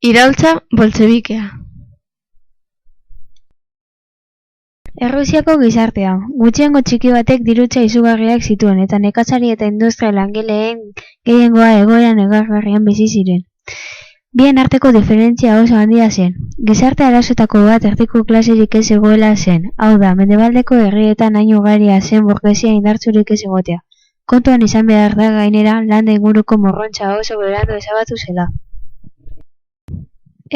Iraultza boltxebikea. Errusiako gizartea, gutxiengo txiki batek dirutza izugarriak zituen eta nekazari eta industria langileen gehiengoa egoera negargarrian bizi ziren. Bien arteko diferentzia oso handia zen. Gizarte arazoetako bat erdiko klaserik ez egoela zen, hau da, mendebaldeko herrietan hain ugaria zen burgesia indartsurik ez egotea. Kontuan izan behar da gainera landa inguruko morrontza oso berandu ezabatu zela.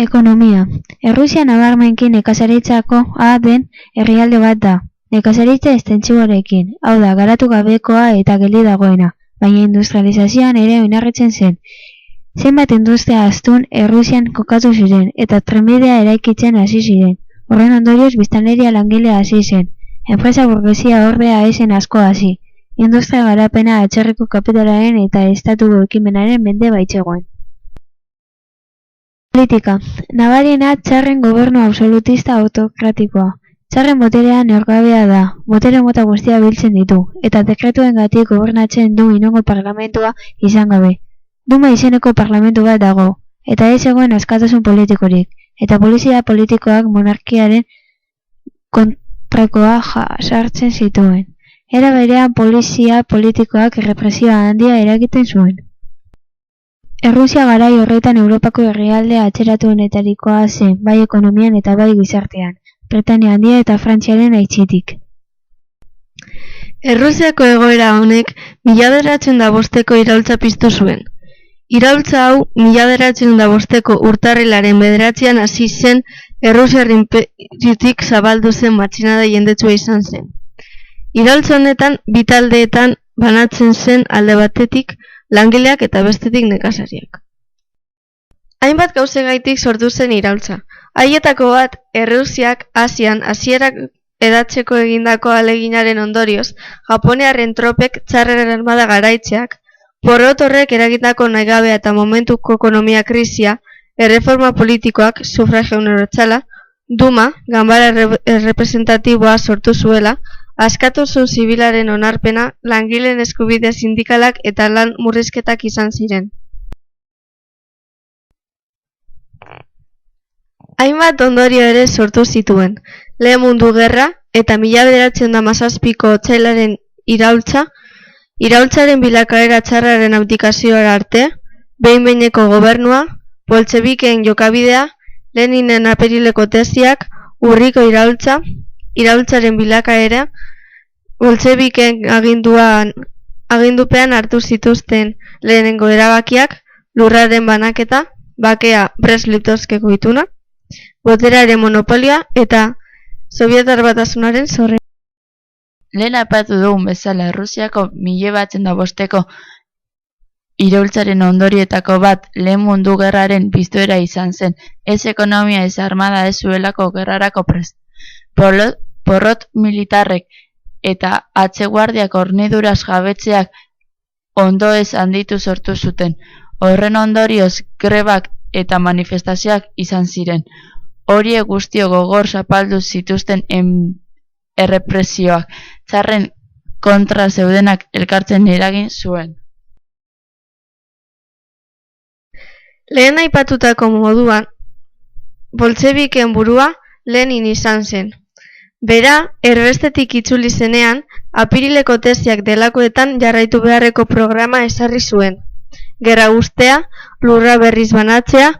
Ekonomia. Errusia nabarmenki nekazaritzako den herrialde bat da. Nekazaritza estentsiboarekin, hau da, garatu gabekoa eta geldi dagoena, baina industrializazioan ere oinarritzen zen. Zenbat industria astun Errusian kokatu ziren eta trenbidea eraikitzen hasi ziren. Horren ondorioz biztanleria langilea hasi zen. Enpresa burgesia ordea esen asko hasi. Industria garapena atzerriko kapitalaren eta estatuko ekimenaren mende baitzegoen. Politika. Nabariena Tsarren gobernu absolutista autokratikoa. Tsarren boterea neurgabea da, botere mota guztia biltzen ditu, eta dekretuengatik gobernatzen du inongo parlamentua izan gabe. Duma izeneko parlamentu bat dago, eta ez egoen askatasun politikorik, eta polizia politikoak monarkiaren kontrakoa sartzen zituen. Era berean polizia politikoak represioa handia eragiten zuen. Errusia garai horretan Europako herrialde atzeratuenetarikoa zen, bai ekonomian eta bai gizartean, Britania Handia eta Frantziaren aitzitik. Errusiako egoera honek 1905ko iraultza piztu zuen. Iraultza hau 1905ko urtarrilaren 9an hasi zen Errusiar inperiotik zabaldu zen matxinada jendetsua izan zen. Iraultza honetan bi taldeetan banatzen zen alde batetik langileak eta bestetik nekazariak. Hainbat gauzegaitik sortu zen iraultza. Haietako bat, Errusiak Asian hasierak edatzeko egindako ahaleginaren ondorioz, Japoniarren tropek Tsarren armada garaitzeak, porrot horrek eragindako nahigabea eta momentuko ekonomia krisia, erreforma politikoak, sufragio unibertsala, Duma, ganbara representatiboa sortu zuela, askatasun zibilaren onarpena, langileen eskubide sindikalak eta lan murrizketak izan ziren. Hainbat ondorio ere sortu zituen. Lehen Mundu Gerra eta 1917ko otsailaren iraultzaren bilakaera txarraren abdikazioa arte, behin-behineko gobernua, boltxebikeen jokabidea, Leninen apirileko tesiak, urriko iraultzaren bilakaera, boltxebikeen agindupean hartu zituzten lehenengo erabakiak, lurraren banaketa, bakea Brest-Litovskeko ituna, boterearen monopolioa eta Sobietar Batasunaren sorrera. Lehen aipatu dugun bezala Errusiako 1905ko iraultzaren ondorioetako bat Lehen Mundu Gerraren piztuera izan zen, ez ekonomia ez armada ez zuelako gerrarako prest. Porrot militarrek eta atzeguardiak horniduraz jabetzeak ondo ez handitu sortu zuten. Horren ondorioz grebak eta manifestazioak izan ziren. Horiek guztio gogor zapaldu zituzten errepresioak, Tsarren kontra zeudenak elkartzen eragin zuen. Lehen aipatutako moduan, boltxebiken burua Lenin izan zen. Bera, erbestetik itzuli zenean, apirileko tesiak delakoetan jarraitu beharreko programa ezarri zuen. Gerra ustea, lurra berriz banatzea,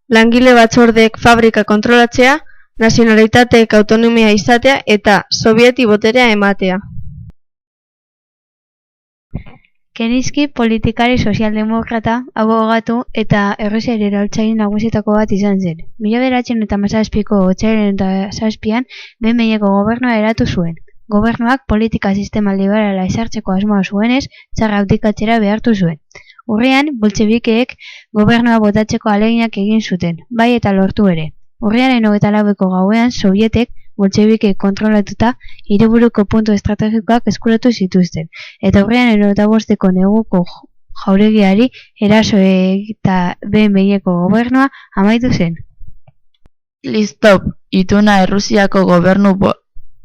langile batzordeek fabrika kontrolatzea, nazionalitateek autonomia izatea eta sovieti boterea ematea. Kerenski politikari sozialdemokrata, abogatu eta Errusiar iraultzaile nagusietako bat izan zen. 1917ko otsailaren 7an behin-behineko gobernua eratu zuen. Gobernuak politika sistema liberala ezartzeko asmoa zuenez, Tsarra abdikatzera behartu zuen. Urrian, boltxebikeek gobernua botatzeko ahaleginak egin zuten, bai eta lortu ere. Urriaren 24ko gauean, Sovietek boltxebikeek kontrolatuta hiriburuko puntu estrategikoak eskuratu zituzten, eta urriaren 25ko neguko jauregiari eraso eta behin-behineko gobernua amaitu zen. Listov, ituna Errusiako gobernu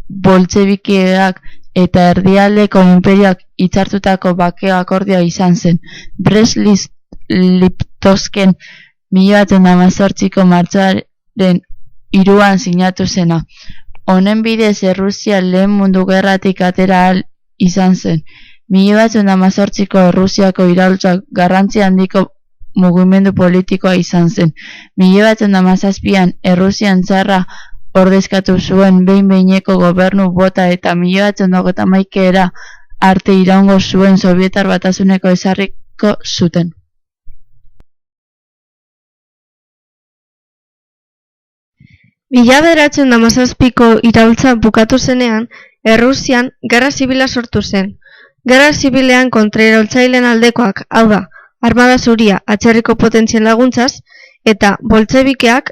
boltxebikeak eta erdialdeko inperioak hitzartutako bakea akordioa izan zen. Brest-Litovsken 1918ko martxoaren 3an sinatu zena. Honen bidez Errusia lehen mundu gerratik atera ahal izan zen. 1918ko Errusiako iraultza garrantzi handiko mugimendu politikoa izan zen. 1917an Errusian tsarra ordezkatu zuen behin-behineko gobernu bota eta 1921era arte iraungo zuen Sobietar Batasuneko ezarriko zuten. Mila bederatzen da hamazazpiko iraultza bukatu zenean, Errusian gerra zibila sortu zen. Gerra zibilean kontrairaultzaileen aldekoak, hau da, armada zuria atzerriko potentzien laguntzaz, eta boltxebikeak